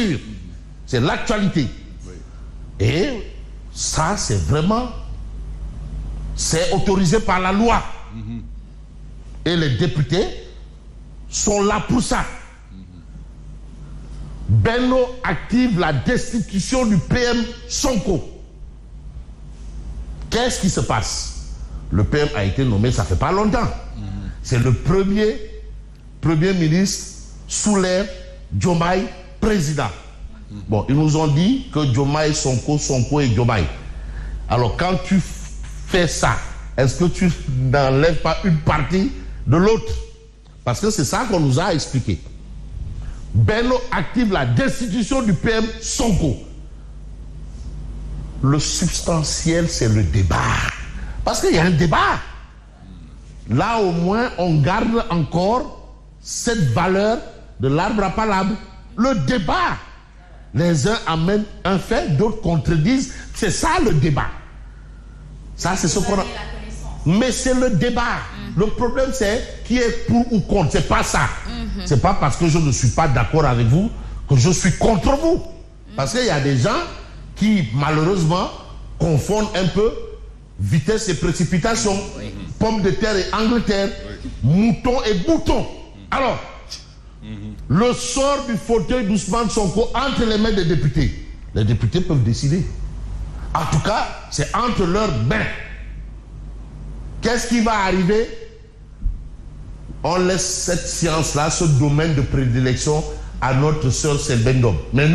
censure. C'est l'actualité. Oui. Et ça, c'est autorisé par la loi. Et les députés sont là pour ça. Benno active la destitution du PM Sonko. Qu'est-ce qui se passe? Le PM a été nommé, ça fait pas longtemps. C'est le premier ministre sous l'ère Diomaye président. Bon, ils nous ont dit que Diomaye, Sonko et Diomaye. Alors, quand tu fais ça, est-ce que tu n'enlèves pas une partie de l'autre? Parce que c'est ça qu'on nous a expliqué. Benno active la destitution du PM Sonko. Le substantiel, c'est le débat. Parce qu'il y a un débat. Là, au moins, on garde encore cette valeur de l'arbre à palabre. Le débat. Les uns amènent un fait, d'autres contredisent. C'est ça le débat. Ça, c'est ce qu'on a. Mais c'est le débat. Le problème, c'est qui est pour ou contre. C'est pas ça. C'est pas parce que je ne suis pas d'accord avec vous que je suis contre vous. Parce qu'il y a des gens qui, malheureusement, confondent un peu vitesse et précipitation. Pomme de terre et Angleterre. Mouton et bouton. Alors, le sort du fauteuil d'Ousmane Sonko entre les mains des députés. Les députés peuvent décider. En tout cas, c'est entre leurs mains. Qu'est-ce qui va arriver? On laisse cette science-là, ce domaine de prédilection à notre sœur Selbendom. Mais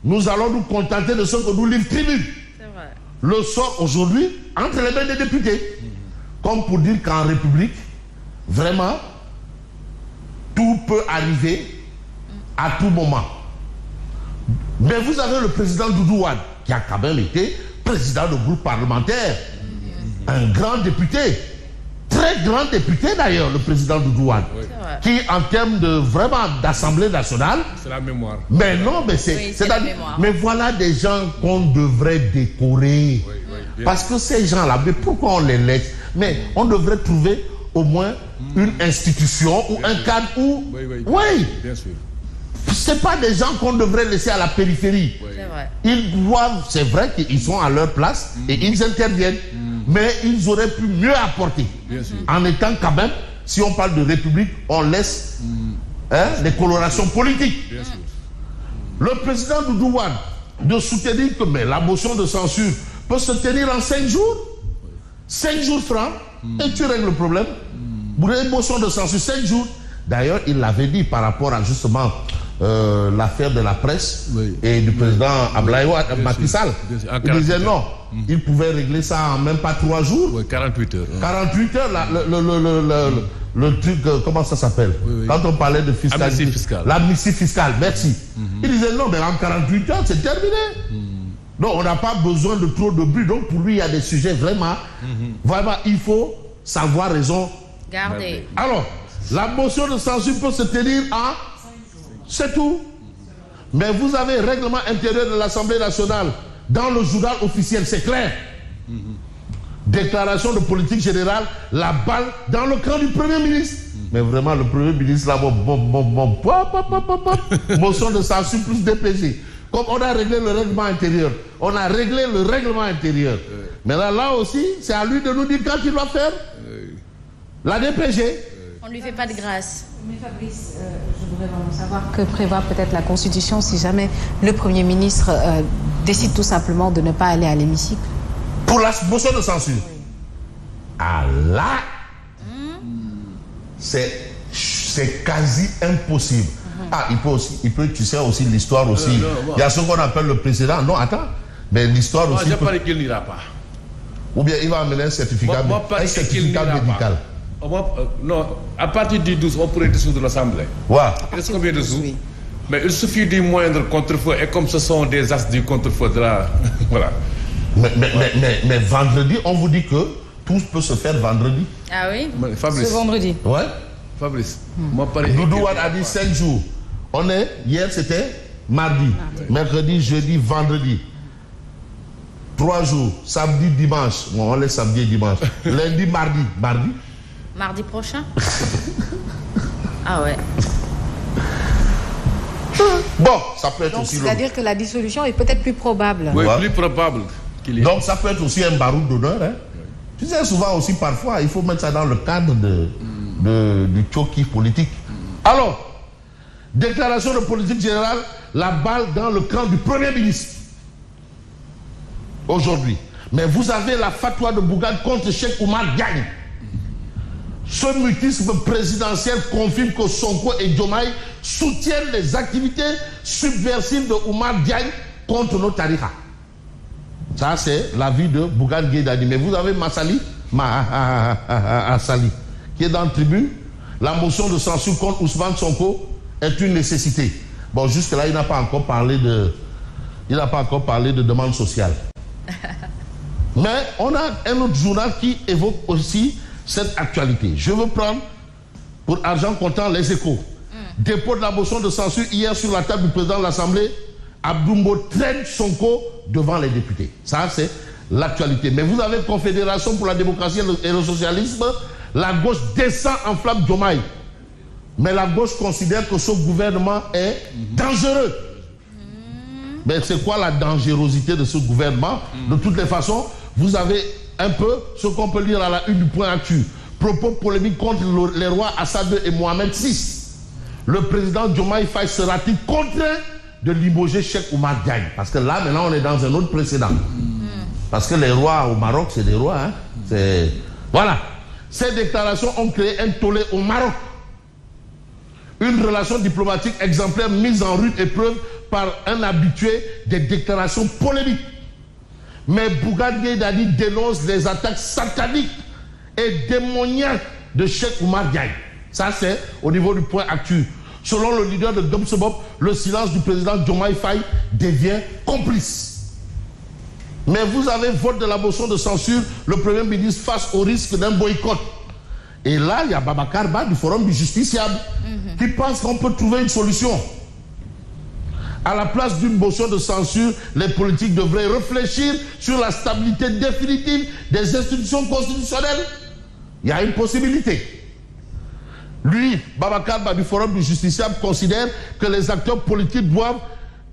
nous allons nous contenter de ce que nous livre Tribune. C'est vrai. Le sort aujourd'hui entre les mains des députés. Comme pour dire qu'en République, vraiment, tout peut arriver à tout moment. Mais vous avez le président Doudou Wade, qui a quand même été président de groupe parlementaire. Un grand député, très grand député d'ailleurs, le président Doudou Wade, qui en termes de vraiment d'Assemblée nationale, c'est la mémoire. Mais non, mais c'est la mémoire. Mais voilà des gens qu'on devrait décorer. Parce que ces gens-là, mais pourquoi on les laisse? Mais on devrait trouver au moins une institution ou un cadre où... Oui, bien sûr. C'est pas des gens qu'on devrait laisser à la périphérie. C'est vrai. Ils doivent, c'est vrai qu'ils sont à leur place et ils interviennent. Mais ils auraient pu mieux apporter. En étant quand même, si on parle de République, on laisse les colorations politiques. Le président Doudou Wade de soutenir que mais la motion de censure peut se tenir en 5 jours. 5 jours francs, et tu règles le problème. Pour une motion de censure, 5 jours. D'ailleurs, il l'avait dit par rapport à justement l'affaire de la presse et du président Abdoulaye Wade, Macky Sall. Il disait non, il pouvait régler ça en même pas 3 jours. Oui, 48 heures. 48 heures, le truc, comment ça s'appelle? Quand on parlait de fiscalité. L'amnistie fiscale, merci. Il disait non, mais en 48 heures, c'est terminé. Donc, on n'a pas besoin de trop de bruit. Donc, pour lui, il y a des sujets vraiment, vraiment, il faut savoir raison garder. Alors, la motion de censure peut se tenir en... C'est tout. Mais vous avez règlement intérieur de l'Assemblée nationale dans le journal officiel, c'est clair. Déclaration de politique générale, la balle dans le camp du Premier ministre. Mais vraiment, le Premier ministre, là, motion de censure plus DPG. Comme on a réglé le règlement intérieur, on a réglé le règlement intérieur. Mais là aussi, c'est à lui de nous dire quand il doit faire la DPG. On ne lui fait pas de grâce. Mais Fabrice, je voudrais vraiment savoir que prévoit peut-être la Constitution si jamais le Premier ministre décide tout simplement de ne pas aller à l'hémicycle. Pour la motion de censure. Ah là, c'est quasi impossible. Ah, il peut, tu sais aussi l'histoire aussi. Il y a ce qu'on appelle le précédent. Non, attends. Mais l'histoire aussi. Moi, je parle qu'il n'ira pas. Ou bien il va amener un certificat, médical. Non, à partir du 12, on pourrait dissoudre l'Assemblée. Ouais. Il reste combien de sous? Mais il suffit du moindre contre-feu. Et comme ce sont des as du contre-feu de la... Voilà. Mais vendredi, on vous dit que tout peut se faire vendredi. Ah oui? Fabrice. Ce vendredi. Ouais. Fabrice. Doudou Wade a dit 5 jours. Hier c'était mardi, mercredi, jeudi, vendredi. 3 jours, samedi, dimanche. Bon, on laisse samedi et dimanche. Lundi, mardi. Mardi prochain? Ah ouais. Bon, ça peut être Donc, aussi... c'est-à-dire que la dissolution est peut-être plus probable. Oui, plus probable qu'il y ait. Donc ça peut être aussi un baroud d'honneur. Hein. Tu sais, souvent aussi, parfois, il faut mettre ça dans le cadre du tchokif politique. Alors, déclaration de politique générale, la balle dans le camp du Premier ministre. Aujourd'hui. Mais vous avez la fatwa de Bougane contre Cheikh Oumar Diagne. Ce mutisme présidentiel confirme que Sonko et Diomaye soutiennent les activités subversives de Oumar Diagne contre nos tariqas. Ça, c'est l'avis de Bougane Gueye Dany. Mais vous avez Massali, qui est dans le tribune. La motion de censure contre Ousmane Sonko est une nécessité. Bon, jusque-là, il n'a pas encore parlé de demande sociale. Mais on a un autre journal qui évoque aussi cette actualité. Je veux prendre pour argent comptant les Échos. Dépôt de la motion de censure hier sur la table du président de l'Assemblée. Abdoumbo traîne Sonko devant les députés. Ça, c'est l'actualité. Mais vous avez Confédération pour la démocratie et le socialisme. La gauche descend en flamme Diomaye. Mais la gauche considère que ce gouvernement est dangereux. Mais c'est quoi la dangerosité de ce gouvernement? De toutes les façons, vous avez un peu ce qu'on peut lire à la une du Point Actu. Propos polémiques contre les rois Assad II et Mohamed VI. Le président Diomaye Faye sera-t-il contraint de limoger Cheikh Oumar Diagne? Parce que là, maintenant, on est dans un autre précédent. Parce que les rois au Maroc, c'est des rois. Hein? Voilà. Ces déclarations ont créé un tollé au Maroc. Une relation diplomatique exemplaire mise en rude épreuve par un habitué des déclarations polémiques. Mais Bougane Gueye Dany dénonce les attaques sataniques et démoniaques de Cheikh Oumar Diagne. Ça, c'est au niveau du Point Actu. Selon le leader de Gomsebop, le silence du président Diomaye Faye devient complice. Mais vous avez vote de la motion de censure, le Premier ministre face au risque d'un boycott. Et là, il y a Babacar Ba du Forum du Justiciable qui pense qu'on peut trouver une solution. À la place d'une motion de censure, les politiques devraient réfléchir sur la stabilité définitive des institutions constitutionnelles. Il y a une possibilité. Lui, Babacar Ba du Forum du Justiciable, considère que les acteurs politiques doivent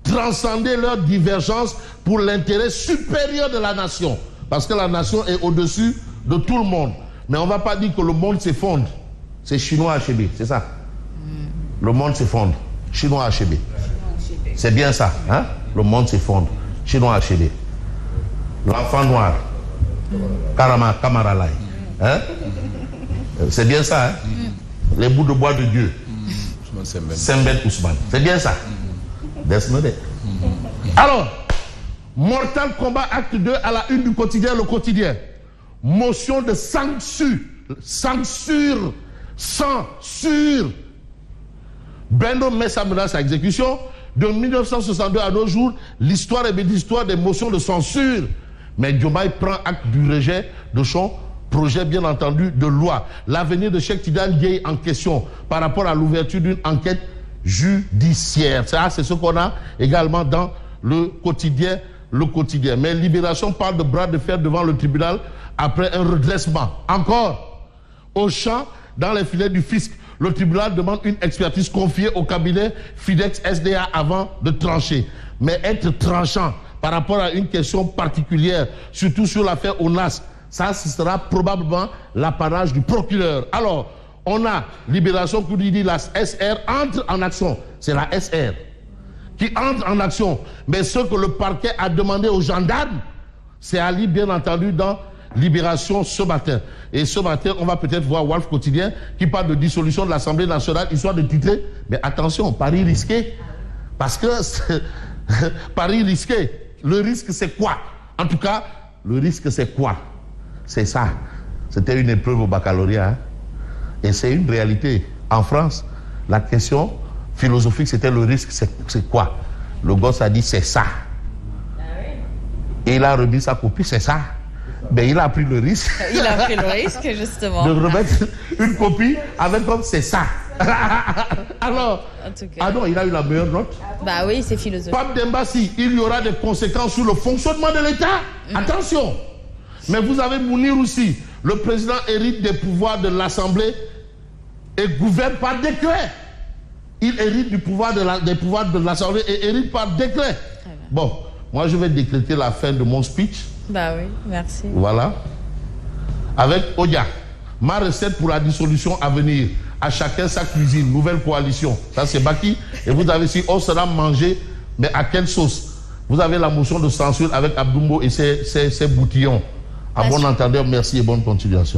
transcender leurs divergences pour l'intérêt supérieur de la nation. Parce que la nation est au-dessus de tout le monde. Mais on ne va pas dire que le monde s'effondre. C'est chinois HB, c'est ça. Le monde s'effondre. Chinois HB. C'est bien ça, hein? Le monde s'effondre. Chinois HB. L'enfant noir. Kamaralai. Hein? C'est bien ça, hein? Les bouts de bois de Dieu. Sembet Ousmane. C'est bien ça. Alors, Mortal Kombat acte 2 à la une du quotidien, le quotidien. Motion de censure. Censure. Bendo met sa menace à exécution. De 1962 à nos jours, l'histoire est l'histoire des motions de censure. Mais Diomaye prend acte du rejet de son projet, bien entendu, de loi. L'avenir de Cheikh Tidiane Dièye en question par rapport à l'ouverture d'une enquête judiciaire. Ça, c'est ce qu'on a également dans le quotidien. Mais Libération parle de bras de fer devant le tribunal après un redressement. Encore, au champ, dans les filets du fisc, le tribunal demande une expertise confiée au cabinet Fidex SDA avant de trancher. Mais être tranchant par rapport à une question particulière, surtout sur l'affaire ONAS, ça, ce sera probablement l'apanage du procureur. Alors, on a Libération qui dit la SR entre en action. C'est la SR qui entre en action. Mais ce que le parquet a demandé aux gendarmes, c'est à lire, bien entendu, dans Libération ce matin. Et ce matin, on va peut-être voir Wolf Quotidien qui parle de dissolution de l'Assemblée nationale, histoire de titrer. Mais attention, pari risqué. Parce que pari risqué. Le risque, c'est quoi? En tout cas, le risque, c'est quoi? C'est ça. C'était une épreuve au baccalauréat. Hein? Et c'est une réalité. En France, la question philosophique, c'était le risque, c'est quoi? Le gosse a dit, c'est ça. Et il a remis sa copie, c'est ça. Mais il a pris le risque. Il a pris le risque, justement. De remettre une copie avec comme c'est ça. Alors, ah non, il a eu la meilleure note. Bah oui, c'est philosophique. Pape Dembassi, il y aura des conséquences sur le fonctionnement de l'État. Attention. Mais vous avez Mounir aussi. Le président hérite des pouvoirs de l'Assemblée et gouverne par décret. Il hérite des pouvoirs de l'Assemblée et hérite par décret. Bon, moi je vais décréter la fin de mon speech. Bah oui, merci. Voilà. Avec Odia. Ma recette pour la dissolution à venir. À chacun sa cuisine. Nouvelle coalition. Ça c'est Baki. Et vous avez si on sera mangé, mais à quelle sauce? Vous avez la motion de censure avec Abdoumbo et ses boutillons. À bon entendeur, merci et bonne continuation.